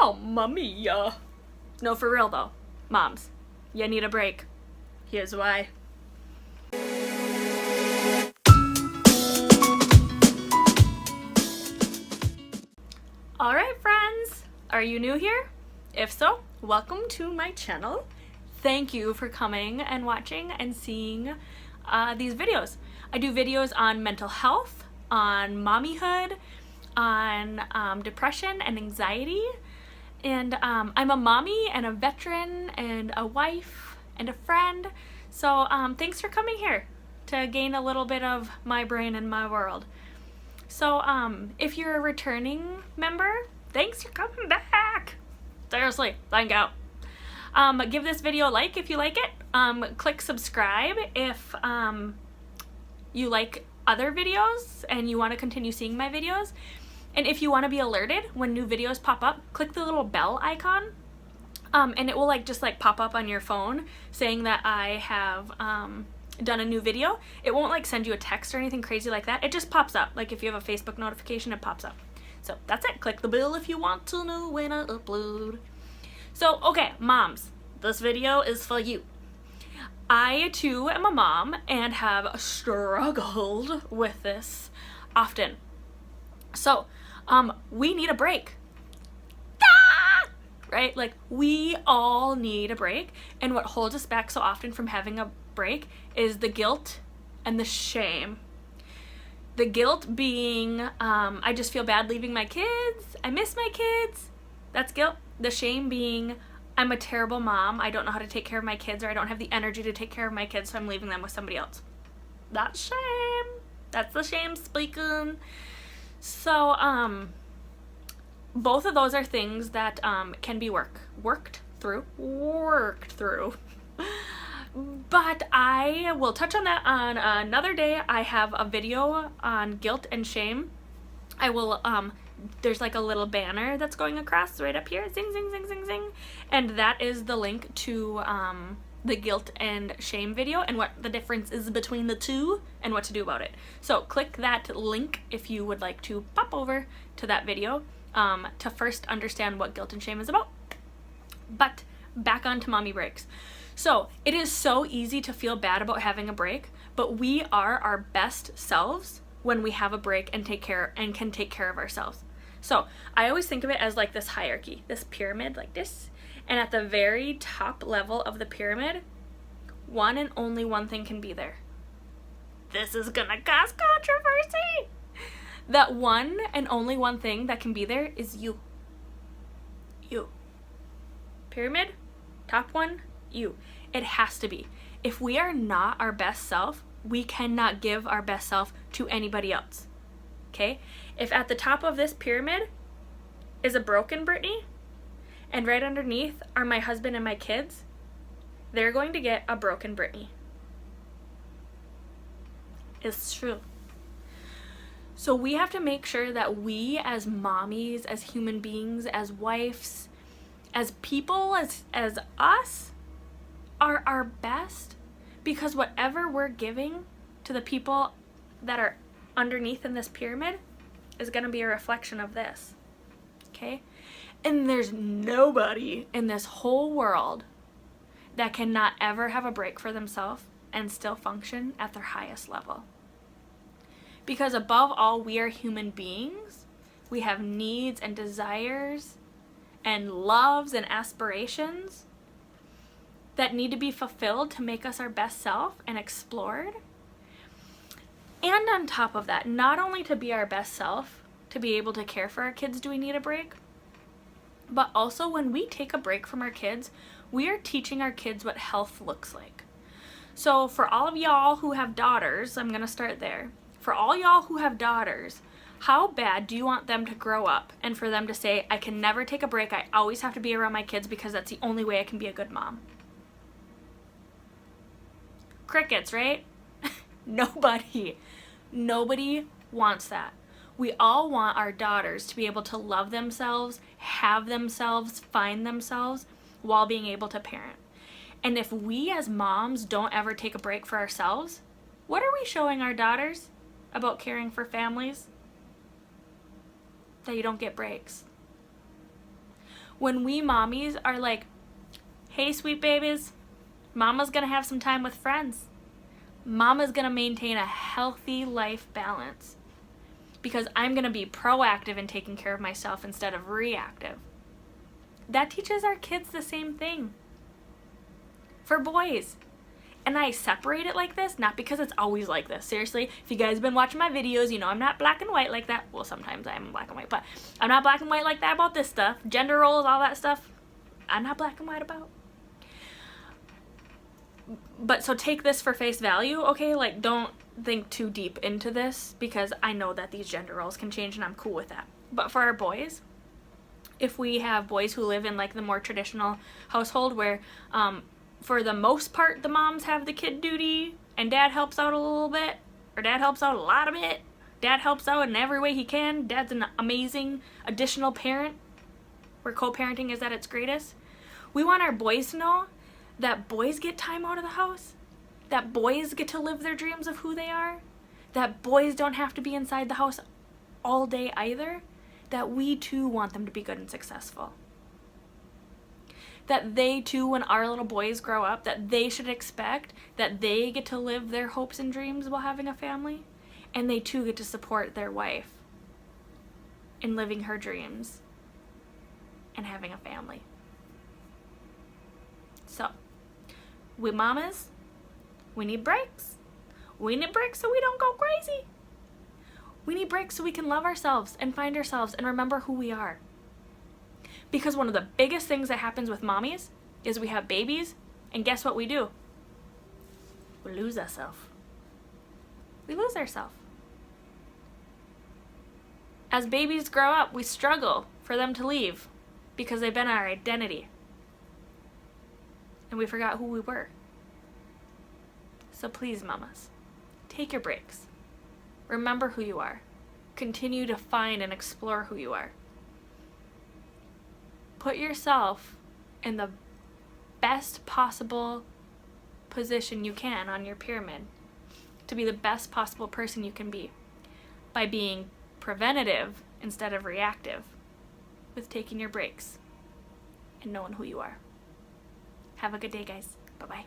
Mamma mia. No, for real though. Moms, you need a break. Here's why. Alright friends, are you new here? If so, welcome to my channel. Thank you for coming and watching and seeing these videos. I do videos on mental health, on mommyhood, on depression and anxiety, and I'm a mommy and a veteran and a wife and a friend, so thanks for coming here to gain a little bit of my brain and my world. So if you're a returning member, thanks for coming back. Seriously, thank you. Give this video a like if you like it. Click subscribe if you like other videos and you want to continue seeing my videos. And if you want to be alerted when new videos pop up, click the little bell icon, and it will just pop up on your phone saying that I have done a new video. It won't send you a text or anything crazy like that. It just pops up. If you have a Facebook notification, it pops up. So that's it. Click the bell if you want to know when I upload. So, okay, moms, this video is for you. I too am a mom and have struggled with this often. So, we need a break. Right? We all need a break, and what holds us back so often from having a break is the guilt and the shame. The guilt being, I just feel bad leaving my kids, I miss my kids. That's guilt. The shame being, I'm a terrible mom, I don't know how to take care of my kids, or I don't have the energy to take care of my kids, so I'm leaving them with somebody else. That's shame. That's the shame speaking. So, both of those are things that can be worked through. But I will touch on that on another day. I have a video on guilt and shame. I will, there's a little banner that's going across right up here. Zing, zing, zing, zing, zing. And that is the link to the guilt and shame video and what the difference is between the two and what to do about it. So click that link if you would like to pop over to that video to first understand what guilt and shame is about. But back on to mommy breaks. So it is so easy to feel bad about having a break, but we are our best selves when we have a break and can take care of ourselves. So I always think of it as this hierarchy, this pyramid like this, and at the very top level of the pyramid, one and only one thing can be there. This is gonna cause controversy. That one and only one thing that can be there is you. You. Pyramid, top one, you. It has to be. If we are not our best self, we cannot give our best self to anybody else. Okay? If at the top of this pyramid is a broken Brittany, and right underneath are my husband and my kids, they're going to get a broken Brittany. It's true. So we have to make sure that we as mommies, as human beings, as wives, as people, as us, are our best, because whatever we're giving to the people that are underneath in this pyramid is going to be a reflection of this. Okay? And there's nobody in this whole world that cannot ever have a break for themselves and still function at their highest level. Because above all, we are human beings. We have needs and desires and loves and aspirations that need to be fulfilled to make us our best self and explored. And on top of that, not only to be our best self, to be able to care for our kids, do we need a break? But also when we take a break from our kids, we are teaching our kids what health looks like. So for all of y'all who have daughters, I'm going to start there. For all y'all who have daughters, how bad do you want them to grow up and for them to say, I can never take a break, I always have to be around my kids because that's the only way I can be a good mom? Crickets, right? Nobody wants that. We all want our daughters to be able to love themselves, have themselves, find themselves while being able to parent. And if we as moms don't ever take a break for ourselves, what are we showing our daughters about caring for families? That you don't get breaks. When we mommies are like, hey, sweet babies, mama's gonna have some time with friends. Mama's gonna maintain a healthy life balance because I'm gonna be proactive in taking care of myself instead of reactive. That teaches our kids the same thing. For boys. And I separate it like this, not because it's always like this. Seriously, if you guys have been watching my videos, you know I'm not black and white like that. Well, sometimes I am black and white, but I'm not black and white like that about this stuff. Gender roles, all that stuff, I'm not black and white about. But so take this for face value, okay? Like, don't think too deep into this because I know that these gender roles can change and I'm cool with that. But for our boys, if we have boys who live in like the more traditional household where for the most part the moms have the kid duty and dad helps out a little bit, or dad helps out a lot of it, dad helps out in every way he can, dad's an amazing additional parent where co-parenting is at its greatest, we want our boys to know that boys get time out of the house, that boys get to live their dreams of who they are, that boys don't have to be inside the house all day either, that we too want them to be good and successful. That they too, when our little boys grow up, that they should expect that they get to live their hopes and dreams while having a family, and they too get to support their wife in living her dreams and having a family. So, we mamas, we need breaks. We need breaks so we don't go crazy. We need breaks so we can love ourselves and find ourselves and remember who we are. Because one of the biggest things that happens with mommies is we have babies, and guess what we do? We lose ourselves. We lose ourselves. As babies grow up, we struggle for them to leave because they've been our identity. And we forgot who we were. So please, mamas, take your breaks. Remember who you are. Continue to find and explore who you are. Put yourself in the best possible position you can on your pyramid to be the best possible person you can be by being preventative instead of reactive with taking your breaks and knowing who you are. Have a good day, guys. Bye-bye.